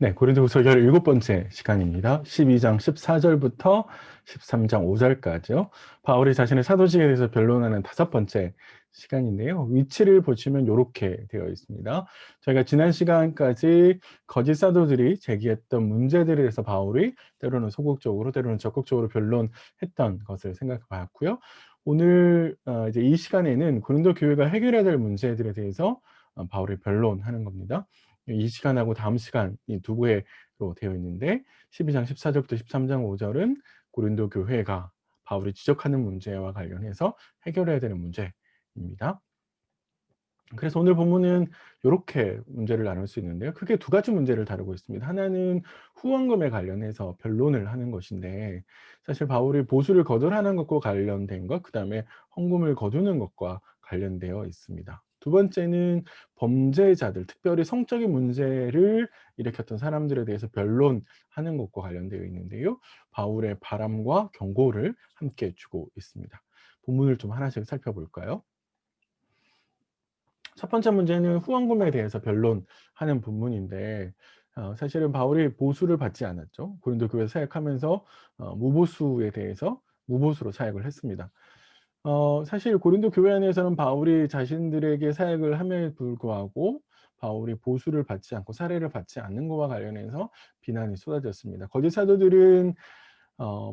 네, 고린도후서 17번째 시간입니다. 12장 14절부터 13장 5절까지요. 바울이 자신의 사도직에 대해서 변론하는 5번째 시간인데요. 위치를 보시면 이렇게 되어 있습니다. 저희가 지난 시간까지 거짓 사도들이 제기했던 문제들에 대해서 바울이 때로는 소극적으로, 때로는 적극적으로 변론했던 것을 생각해 봤고요. 오늘 이제 이 시간에는 고린도 교회가 해결해야 될 문제들에 대해서 바울이 변론하는 겁니다. 이 시간하고 다음 시간 이 두 개로 되어 있는데 12장 14절부터 13장 5절은 고린도 교회가 바울이 지적하는 문제와 관련해서 해결해야 되는 문제입니다. 그래서 오늘 본문은 이렇게 문제를 나눌 수 있는데요. 크게 두 가지 문제를 다루고 있습니다. 하나는 후원금에 관련해서 변론을 하는 것인데, 사실 바울이 보수를 거절하는 것과 관련된 것, 그 다음에 헌금을 거두는 것과 관련되어 있습니다. 두 번째는 범죄자들, 특별히 성적인 문제를 일으켰던 사람들에 대해서 변론하는 것과 관련되어 있는데요. 바울의 바람과 경고를 함께 주고 있습니다. 본문을 좀 하나씩 살펴볼까요? 첫 번째 문제는 후원금에 대해서 변론하는 부분인데, 사실은 바울이 보수를 받지 않았죠. 고린도 교회 사역하면서 무보수에 대해서 무보수로 사역을 했습니다. 사실 고린도 교회 안에서는 바울이 자신들에게 사역을 함에도 불구하고 바울이 보수를 받지 않고 사례를 받지 않는 것과 관련해서 비난이 쏟아졌습니다. 거짓 사도들은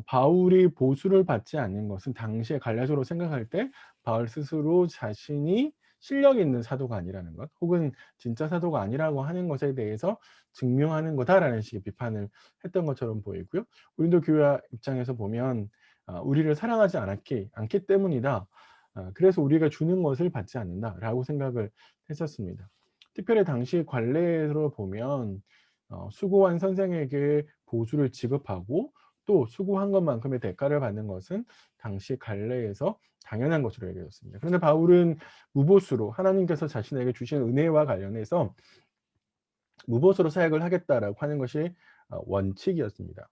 바울이 보수를 받지 않는 것은 당시에 갈라디아로 생각할 때 바울 스스로 자신이 실력 있는 사도가 아니라는 것, 혹은 진짜 사도가 아니라고 하는 것에 대해서 증명하는 거다라는 식의 비판을 했던 것처럼 보이고요. 고린도 교회 입장에서 보면 우리를 사랑하지 않기 때문이다. 그래서 우리가 주는 것을 받지 않는다라고 생각을 했었습니다. 특별히 당시 관례로 보면 수고한 선생에게 보수를 지급하고 또 수고한 것만큼의 대가를 받는 것은 당시 관례에서 당연한 것으로 여겨졌습니다. 그런데 바울은 무보수로 하나님께서 자신에게 주신 은혜와 관련해서 무보수로 사역을 하겠다라고 하는 것이 원칙이었습니다.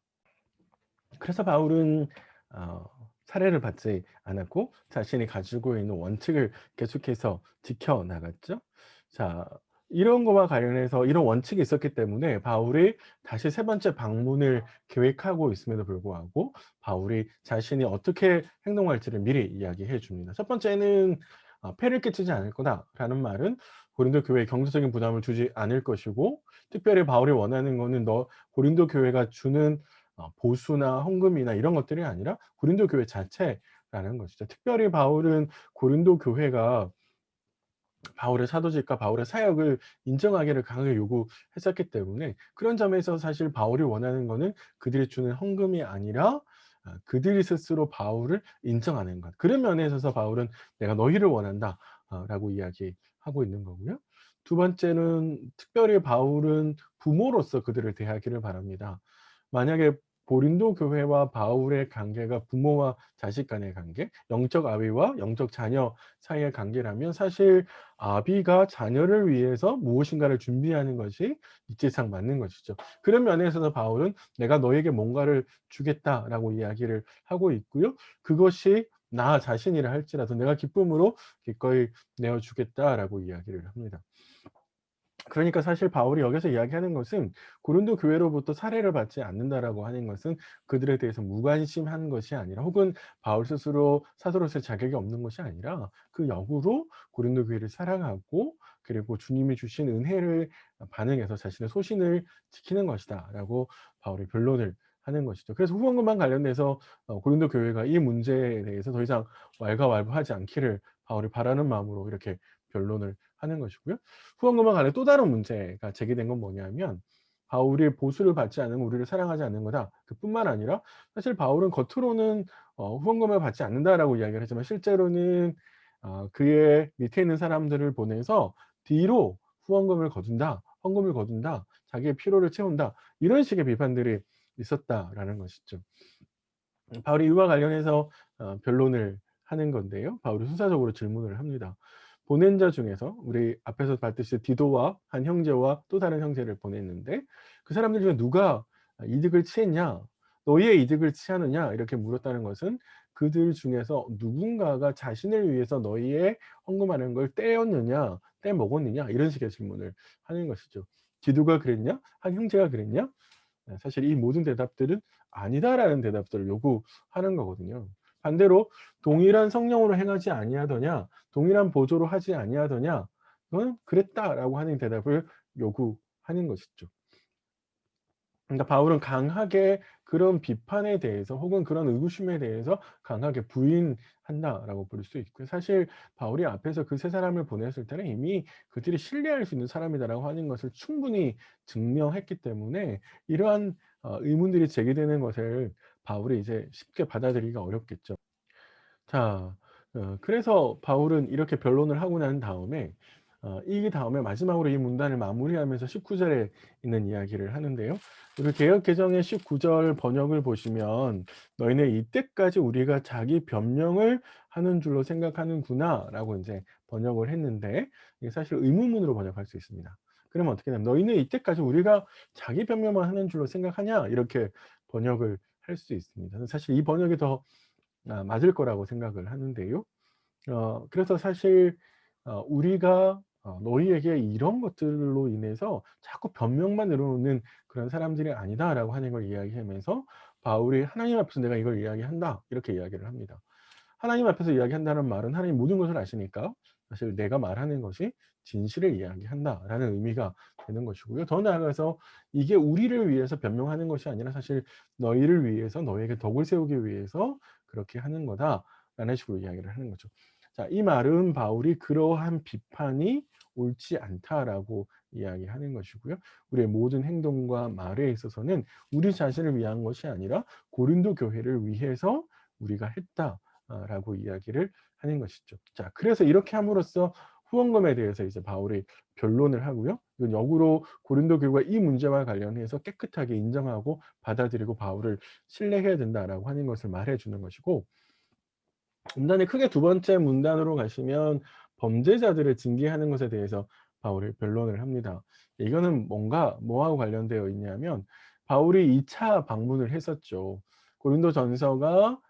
그래서 바울은 사례를 받지 않았고 자신이 가지고 있는 원칙을 계속해서 지켜나갔죠. 자, 이런 거와 관련해서 이런 원칙이 있었기 때문에 바울이 다시 세 번째 방문을 계획하고 있음에도 불구하고 바울이 자신이 어떻게 행동할지를 미리 이야기해 줍니다. 첫 번째는 폐를 끼치지 않을 거다라는 말은 고린도 교회에 경제적인 부담을 주지 않을 것이고, 특별히 바울이 원하는 거는 고린도 교회가 주는 보수나 헌금이나 이런 것들이 아니라 고린도 교회 자체라는 것이죠. 특별히 바울은 고린도 교회가 바울의 사도직과 바울의 사역을 인정하기를 강하게 요구했었기 때문에, 그런 점에서 사실 바울이 원하는 거는 그들이 주는 헌금이 아니라 그들이 스스로 바울을 인정하는 것. 그런 면에 있어서 바울은 내가 너희를 원한다 라고 이야기하고 있는 거고요. 두 번째는 특별히 바울은 부모로서 그들을 대하기를 바랍니다. 만약에 고린도 교회와 바울의 관계가 부모와 자식 간의 관계, 영적 아비와 영적 자녀 사이의 관계라면 사실 아비가 자녀를 위해서 무엇인가를 준비하는 것이 이치상 맞는 것이죠. 그런 면에 있어서 바울은 내가 너에게 뭔가를 주겠다라고 이야기를 하고 있고요. 그것이 나 자신이라 할지라도 내가 기쁨으로 기꺼이 내어주겠다라고 이야기를 합니다. 그러니까 사실 바울이 여기서 이야기하는 것은 고린도 교회로부터 사례를 받지 않는다라고 하는 것은 그들에 대해서 무관심한 것이 아니라, 혹은 바울 스스로 사도로서의 자격이 없는 것이 아니라 그 역으로 고린도 교회를 사랑하고 그리고 주님이 주신 은혜를 반응해서 자신의 소신을 지키는 것이다라고 바울이 변론을 하는 것이죠. 그래서 후원금만 관련돼서 고린도 교회가 이 문제에 대해서 더 이상 왈가왈부하지 않기를 바울이 바라는 마음으로 이렇게 변론을 하는 것이고요. 후원금과 관련 또 다른 문제가 제기된 건 뭐냐면, 바울이 보수를 받지 않으면 우리를 사랑하지 않는 거다. 그뿐만 아니라 사실 바울은 겉으로는 후원금을 받지 않는다라고 이야기를 하지만 실제로는 그의 밑에 있는 사람들을 보내서 뒤로 후원금을 거둔다, 헌금을 거둔다, 자기의 필요를 채운다, 이런 식의 비판들이 있었다라는 것이죠. 바울이 이와 관련해서 변론을 하는 건데요. 바울이 순차적으로 질문을 합니다. 보낸 자 중에서 우리 앞에서 봤듯이 디도와 한 형제와 또 다른 형제를 보냈는데 그 사람들 중에 누가 이득을 취했냐? 너희의 이득을 취하느냐? 이렇게 물었다는 것은 그들 중에서 누군가가 자신을 위해서 너희의 헌금하는 걸 떼었느냐, 떼먹었느냐, 이런 식의 질문을 하는 것이죠. 기도가 그랬냐? 한 형제가 그랬냐? 사실 이 모든 대답들은 아니다라는 대답들을 요구하는 거거든요. 반대로 동일한 성령으로 행하지 아니하더냐? 동일한 보조로 하지 아니하더냐? 그건 그랬다라고 하는 대답을 요구하는 것이죠. 그러니까 바울은 강하게 그런 비판에 대해서 혹은 그런 의구심에 대해서 강하게 부인한다라고 볼 수 있고요. 사실 바울이 앞에서 그 세 사람을 보냈을 때는 이미 그들이 신뢰할 수 있는 사람이다라고 하는 것을 충분히 증명했기 때문에 이러한 의문들이 제기되는 것을 바울이 이제 쉽게 받아들이기가 어렵겠죠. 자, 그래서 바울은 이렇게 변론을 하고 난 다음에 이 다음에 마지막으로 이 문단을 마무리하면서 19 절에 있는 이야기를 하는데요. 우리 개역 개정의 19절 번역을 보시면 "너희는 이때까지 우리가 자기 변명을 하는 줄로 생각하는구나."라고 인제 번역을 했는데 이게 사실 의문문으로 번역할 수 있습니다. 그러면 어떻게 되냐면 "너희는 이때까지 우리가 자기 변명만 하는 줄로 생각하냐?" 이렇게 번역을 할 수 있습니다. 저는 사실 이 번역이 더 맞을 거라고 생각을 하는데요. 그래서 사실 우리가 "너희에게 이런 것들로 인해서 자꾸 변명만 늘어놓는 그런 사람들이 아니다."라고 하는 걸 이야기하면서 바울이 "하나님 앞에서 내가 이걸 이야기한다." 이렇게 이야기를 합니다. 하나님 앞에서 이야기한다는 말은 하나님 모든 것을 아시니까 사실 '내가 말하는 것이 진실을 이야기한다.'라는 의미가 되는 것이고요. 더 나아가서 이게 우리를 위해서 변명하는 것이 아니라 사실 '너희를 위해서 너희에게 덕을 세우기 위해서 그렇게 하는 거다.'라는 식으로 이야기를 하는 거죠. 자, 이 말은 바울이 "그러한 비판이 옳지 않다."라고 이야기하는 것이고요. 우리의 모든 행동과 말에 있어서는 우리 자신을 위한 것이 아니라 고린도 교회를 위해서 우리가 했다. 라고 이야기를 하는 것이죠. 자, 그래서 이렇게 함으로써 후원금에 대해서 이제 바울이 변론을 하고요. 이건 역으로 고린도 교회가 이 문제와 관련해서 깨끗하게 인정하고 받아들이고 바울을 신뢰해야 된다라고 하는 것을 말해 주는 것이고, 문단의 크게 두 번째 문단으로 가시면 범죄자들을 징계하는 것에 대해서 바울이 변론을 합니다. 이거는 뭔가 뭐하고 관련되어 있냐면 바울이 2차 방문을 했었죠. 고린도전서가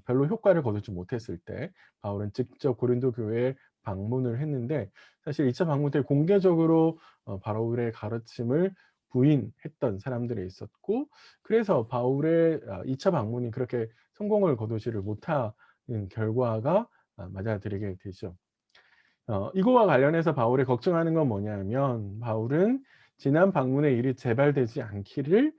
별로 효과를 거두지 못했을 때 바울은 직접 고린도 교회에 방문을 했는데, 사실 2차 방문 때 공개적으로 바울의 가르침을 부인했던 사람들이 있었고, 그래서 바울의 2차 방문이 그렇게 성공을 거두지를 못하 결과가 맞아들이게 되죠. 이거와 관련해서 바울이 걱정하는 건 뭐냐면 바울은 지난 방문의 일이 재발되지 않기를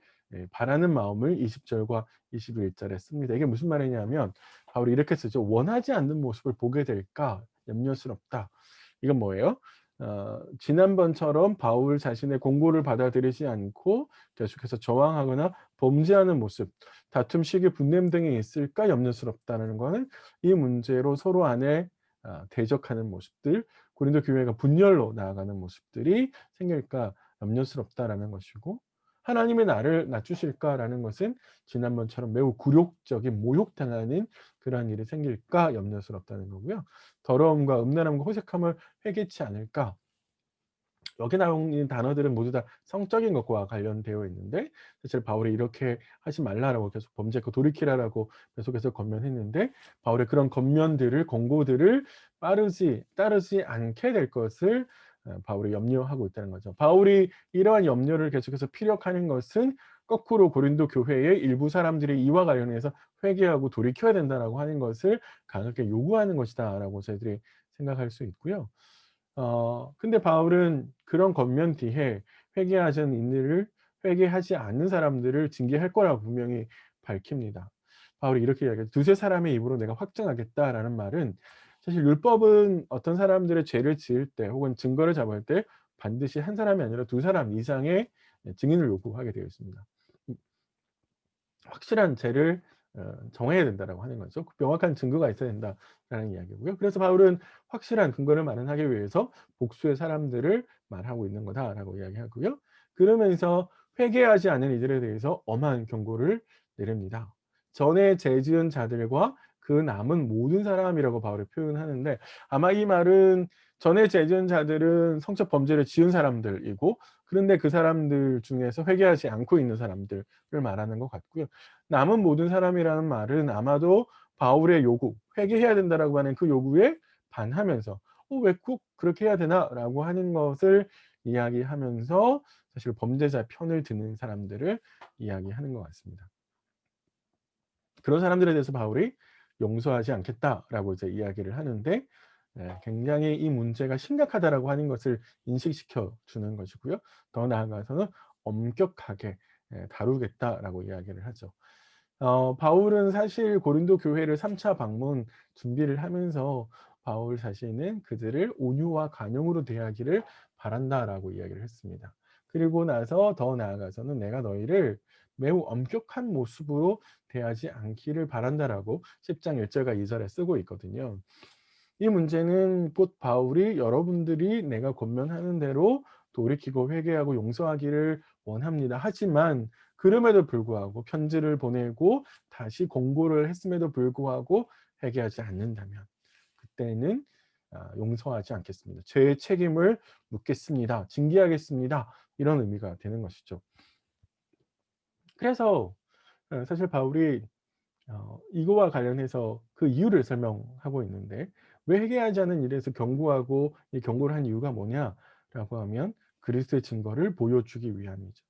바라는 마음을 20 절과 21 절에 씁니다. 이게 무슨 말이냐면 바울이 이렇게 쓰죠. "원하지 않는 모습을 보게 될까 염려스럽다." 이건 뭐예요? 지난번처럼 바울 자신의 공고를 받아들이지 않고 계속해서 저항하거나 범죄하는 모습, 다툼, 시기, 분냄 등이 있을까 염려스럽다는 거는 이 문제로 서로 안에 대적하는 모습들, 고린도 교회가 분열로 나아가는 모습들이 생길까 염려스럽다라는 것이고, 하나님이 나를 낮추실까라는 것은 지난번처럼 매우 굴욕적인 모욕당하는 그러한 일이 생길까 염려스럽다는 거고요. 더러움과 음란함과 호색함을 회개치 않을까, 여기 나오는 단어들은 모두 다 성적인 것과 관련되어 있는데 사실 바울이 이렇게 하지 말라라고 계속 범죄코 돌이키라라고 계속해서 권면했는데, 바울의 그런 권면들을 권고들을 따르지 않게 될 것을 바울이 염려하고 있다는 거죠. 바울이 이러한 염려를 계속해서 피력하는 것은 거꾸로 고린도 교회의 일부 사람들이 이와 관련해서 회개하고 돌이켜야 된다라고 하는 것을 강하게 요구하는 것이다라고 저희들이 생각할 수 있고요. 근데 바울은 그런 겉면 뒤에 회개하지 이들을 회개하지 않는 사람들을 징계할 거라고 분명히 밝힙니다. 바울이 이렇게 이야기해요. "두세 사람의 입으로 내가 확증하겠다."라는 말은 사실 율법은 어떤 사람들의 죄를 지을 때 혹은 증거를 잡을 때 반드시 한 사람이 아니라 두 사람 이상의 증인을 요구하게 되어 있습니다. 음 확실한 죄를 정해야 된다라고 하는 거죠. 그 명확한 증거가 있어야 된다라는 이야기고요. 그래서 바울은 확실한 근거를 마련하기 위해서 복수의 사람들을 말하고 있는 거다라고 이야기하고요. 그러면서 회개하지 않은 이들에 대해서 엄한 경고를 내립니다. 전에 죄 지은 자들과 그 남은 모든 사람이라고 바울이 표현하는데, 아마 이 말은 전에 죄 지은 자들은 성적 범죄를 지은 사람들이고, 그런데 그 사람들 중에서 회개하지 않고 있는 사람들을 말하는 것 같고요. 남은 모든 사람이라는 말은 아마도 바울의 요구, 회개해야 된다라고 하는 그 요구에 반하면서 왜 꼭 그렇게 해야 되나?'라고 하는 것을 이야기하면서 사실 범죄자 편을 드는 사람들을 이야기하는 것 같습니다. 그런 사람들에 대해서 바울이 "용서하지 않겠다."라고 이제 이야기를 하는데, 굉장히 이 문제가 심각하다라고 하는 것을 인식시켜 주는 것이고요. 더 나아가서는 엄격하게 다루겠다라고 이야기를 하죠. 바울은 사실 고린도 교회를 3차 방문 준비를 하면서 바울 자신은 그들을 온유와 관용으로 대하기를 바란다라고 이야기를 했습니다. 그리고 나서 더 나아가서는 "내가 너희를 매우 엄격한 모습으로 대하지 않기를 바란다."라고 10장 1 절과 2 절에 쓰고 있거든요. 이 문제는 곧 바울이 "여러분들이 내가 권면하는 대로 돌이키고 회개하고 용서하기를 원합니다. 하지만 그럼에도 불구하고 편지를 보내고 다시 공고를 했음에도 불구하고 회개하지 않는다면 그때는 용서하지 않겠습니다. 죄의 책임을 묻겠습니다. 징계하겠습니다." 이런 의미가 되는 것이죠. 그래서 사실 바울이 이거와 관련해서 그 이유를 설명하고 있는데, 왜 회개하지 않은 일에서 경고하고 이 경고를 한 이유가 뭐냐라고 하면 그리스도의 증거를 보여주기 위함이죠.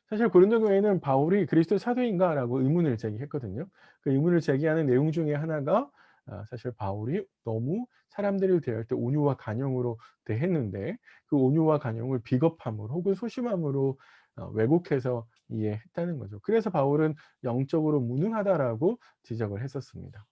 사실 고린도 교회는 바울이 '그리스도의 사도인가?'라고 의문을 제기했거든요. 그 의문을 제기하는 내용 중에 하나가 사실 바울이 너무 사람들을 대할 때 온유와 관용으로 대했는데, 그 온유와 관용을 비겁함으로 혹은 소심함으로 왜곡해서 이해했다는 거죠. 그래서 바울은 "영적으로 무능하다."라고 지적을 했었습니다.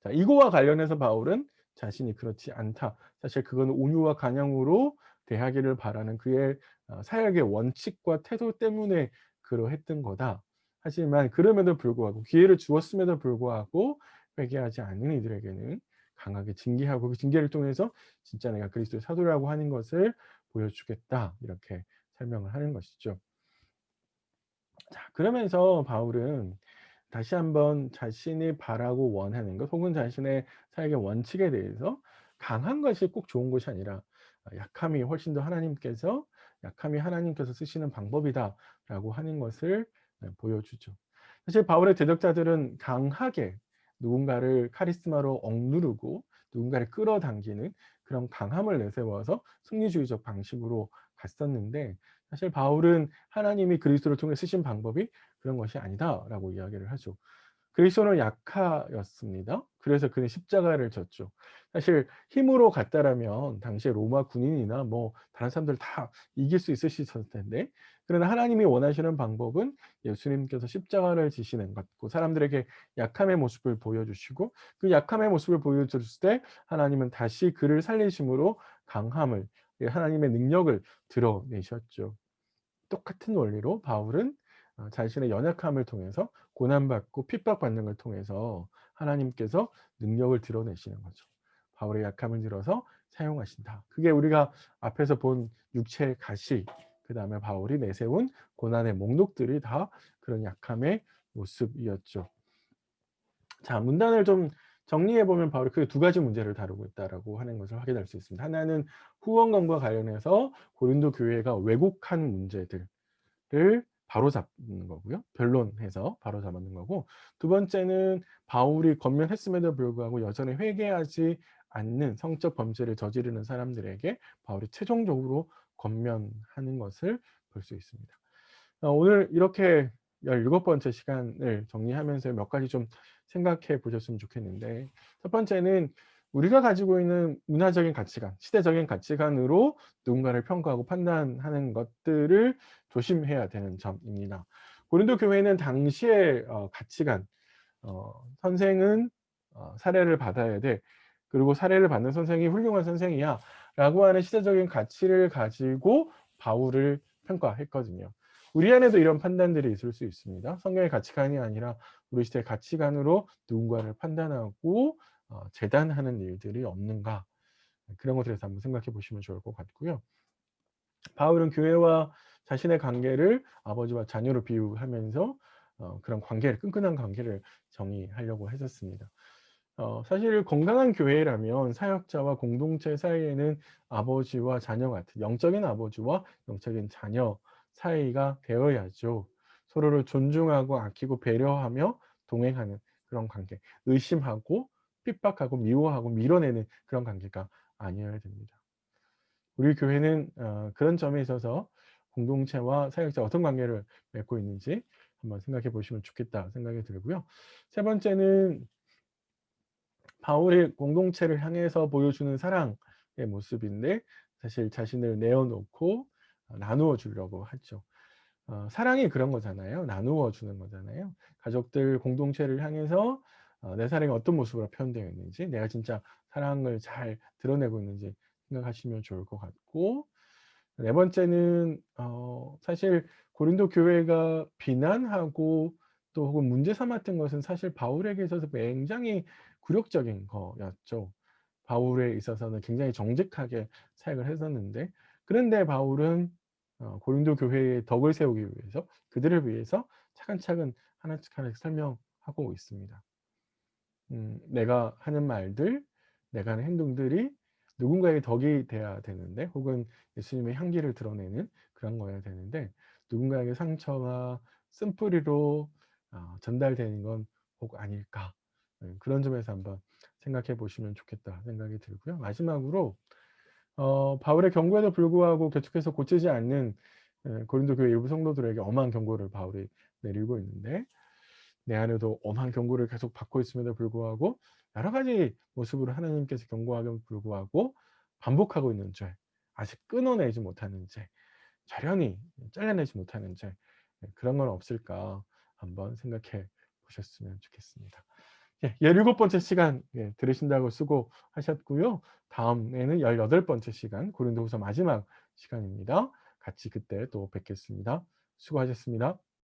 자, 이거와 관련해서 바울은 자신이 "그렇지 않다. 사실 그거는 온유와 관용으로 대하기를 바라는 그의 사역의 원칙과 태도 때문에 그러했던 거다. 하지만 그럼에도 불구하고 기회를 주었음에도 불구하고 회개하지 않는 이들에게는 강하게 징계하고 그 징계를 통해서 진짜 내가 그리스도의 사도라고 하는 것을 보여주겠다." 이렇게 설명을 하는 것이죠. 자, 그러면서 바울은 다시 한번 자신이 바라고 원하는 것 혹은 자신의 사역의 원칙에 대해서 강한 것이 꼭 좋은 것이 아니라 약함이 훨씬 더 약함이 하나님께서 쓰시는 방법이다라고 하는 것을 보여주죠. 사실 바울의 대적자들은 강하게 누군가를 카리스마로 억누르고 누군가를 끌어당기는 그런 강함을 내세워서 승리주의적 방식으로 갔었는데, 사실 바울은 하나님이 그리스도를 통해 쓰신 방법이 그런 것이 아니다라고 이야기를 하죠. 그리스도는 약하였습니다. 그래서 그는 십자가를 졌죠. 사실 힘으로 갔다라면 당시에 로마 군인이나 뭐 다른 사람들 다 이길 수 있으셨을 텐데, 그러나 하나님이 원하시는 방법은 예수님께서 십자가를 지시는 것, 그 사람들에게 약함의 모습을 보여주시고 그 약함의 모습을 보여줬을 때 하나님은 다시 그를 살리심으로 강함을, 하나님의 능력을 드러내셨죠. 똑같은 원리로 바울은 자신의 연약함을 통해서 고난받고 핍박받는 걸 통해서 하나님께서 능력을 드러내시는 거죠. 바울의 약함을 들어서 사용하신다. 그게 우리가 앞에서 본 육체의 가시, 그다음에 바울이 내세운 고난의 목록들이 다 그런 약함의 모습이었죠. 자, 문단을 좀 정리해 보면 바울이 크게 두 가지 문제를 다루고 있다라고 하는 것을 확인할 수 있습니다. 하나는 후원금과 관련해서 고린도 교회가 왜곡한 문제들 를 바로잡는 거고요. 변론해서 바로잡는 거고, 두 번째는 바울이 권면했음에도 불구하고 여전히 회개하지 않는 성적 범죄를 저지르는 사람들에게 바울이 최종적으로 권면하는 것을 볼 수 있습니다. 오늘 이렇게 17 번째 시간을 정리하면서 몇 가지 좀 생각해 보셨으면 좋겠는데, 첫 번째는 우리가 가지고 있는 문화적인 가치관, 시대적인 가치관으로 누군가를 평가하고 판단하는 것들을 조심해야 되는 점입니다. 고린도 교회는 당시의 가치관, "선생은 사례를 받아야 돼. 그리고 사례를 받는 선생이 훌륭한 선생이야."라고 하는 시대적인 가치를 가지고 바울을 평가했거든요. 우리 안에도 이런 판단들이 있을 수 있습니다. 성경의 가치관이 아니라 우리 시대의 가치관으로 누군가를 판단하고 재단하는 일들이 없는가, 그런 것에 대해서 한번 생각해 보시면 좋을 것 같고요. 바울은 교회와 자신의 관계를 아버지와 자녀로 비유하면서 그런 관계를, 끈끈한 관계를 정의하려고 했었습니다. 사실 건강한 교회라면 사역자와 공동체 사이에는 아버지와 자녀 같은 영적인 아버지와 영적인 자녀 사이가 되어야죠. 서로를 존중하고 아끼고 배려하며 동행하는 그런 관계, 의심하고 핍박하고 미워하고 밀어내는 그런 관계가 아니어야 됩니다. 우리 교회는 그런 점에 있어서 공동체와 사역자 어떤 관계를 맺고 있는지 한번 생각해 보시면 좋겠다 생각이 들고요. 세 번째는 바울이 공동체를 향해서 보여주는 사랑의 모습인데 사실 자신을 내어놓고 나누어 주려고 하죠. 사랑이 그런 거잖아요. 나누어 주는 거잖아요. 가족들 공동체를 향해서 내 사랑이 어떤 모습으로 표현되어 있는지, 내가 진짜 사랑을 잘 드러내고 있는지 생각하시면 좋을 것 같고, 네 번째는 사실 고린도 교회가 비난하고 또 혹은 문제 삼았던 것은 사실 바울에게 있어서 굉장히 굴욕적인 거였죠. 바울에 있어서는 굉장히 정직하게 사역을 했었는데, 그런데 바울은 고린도 교회의 덕을 세우기 위해서, 그들을 위해서 차근차근 하나씩 하나씩 설명하고 있습니다. 내가 하는 말들, 내가 하는 행동들이 누군가의 덕이 돼야 되는데, 혹은 예수님의 향기를 드러내는 그런 거여야 되는데, 누군가에게 상처가 쓴뿌리로 전달되는 건 혹 아닐까. 그런 점에서 한번 생각해 보시면 좋겠다 생각이 들고요. 마지막으로 바울의 경고에도 불구하고 계속해서 고치지 않는 고린도 교회 일부 성도들에게 엄한 경고를 바울이 내리고 있는데, 내 안에도 엄한 경고를 계속 받고 있음에도 불구하고 여러 가지 모습으로 하나님께서 경고함에도 불구하고 반복하고 있는 죄, 아직 끊어내지 못하는 죄, 절연히 잘라내지 못하는 죄, 그런 건 없을까 한번 생각해 보셨으면 좋겠습니다. 예, 17번째 시간 들으신다고 수고하셨고요. 다음에는 18번째 시간 고린도후서 마지막 시간입니다. 같이 그때 또 뵙겠습니다. 수고하셨습니다.